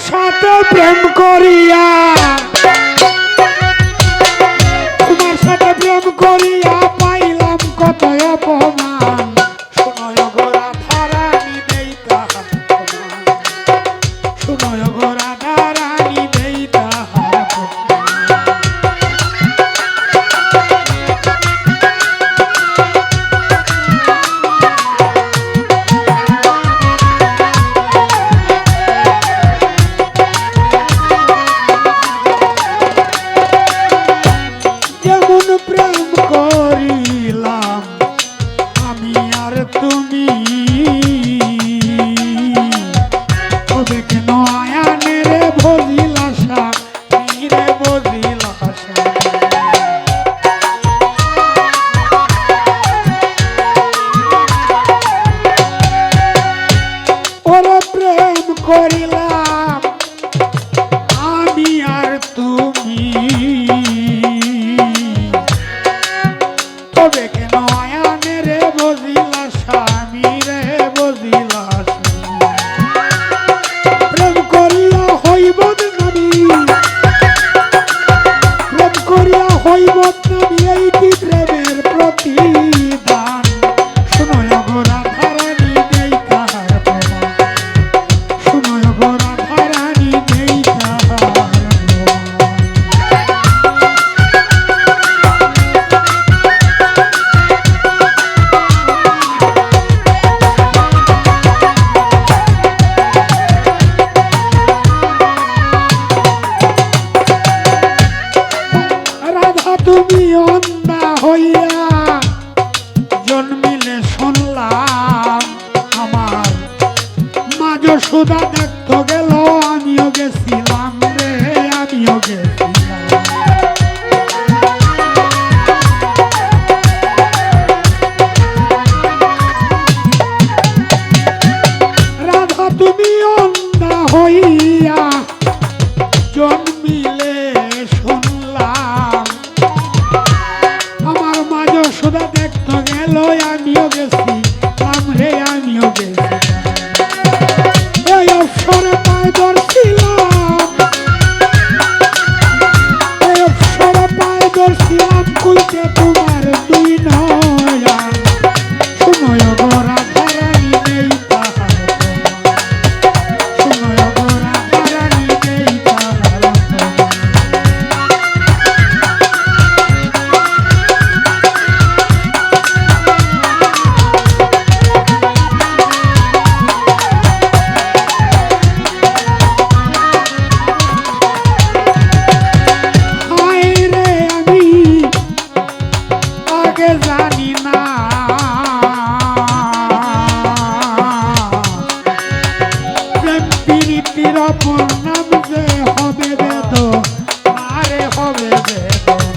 সাথে প্রেম করিয়া তোমার সাথে প্রেম করিয়া পাইলাম কত অপমান শুনয় গো রাধা রানী দেই তাহার প্রমাণ শুনয় গো রাধা রানী দেই তাহার প্রেম করিলাম আমি আর তুমি তবে কেন আয়ানে রে বজিল আশা রে বজিল আশা ওরে প্রেম করিলাম আমি আর তুমি তবে কেন আয়ানে রে বজিলা স্বামী রে বজিলা প্রেম করিয়া হইব নামি প্রেম করিয়া হইব নামি এইটি প্রেমের প্রতিদান শুনয় গো রাধা রানী দেই তাহার প্রমাণ শুনয় গো রাধা রানী দেই তাহার তুমি অন্ধা হইয়া জন্মিলে শুনলাম আমার মা যশোদা দেখতে গেল আমিও গেছিলাম রে আমিও গেছিলাম রাধা তুমি অন্ধা হইয়া জন্মিলে শুনলাম আমার মা যশোদা দেখতে গেল আমিও গেছি রে আমিও গেছি এই অবসরে পায়ে ধরছিলাম এই অবসরে পায়ে ধরছিলাম খুলতে তোমার দুই নয়ন শুনয় গো রাধা রানী দেই তাহার শুনয় গো রাধা রানী দেই তাহার জানি না প্রেম প্রীতির অপর নাম যে হবে বেদ আরে হবে বেদ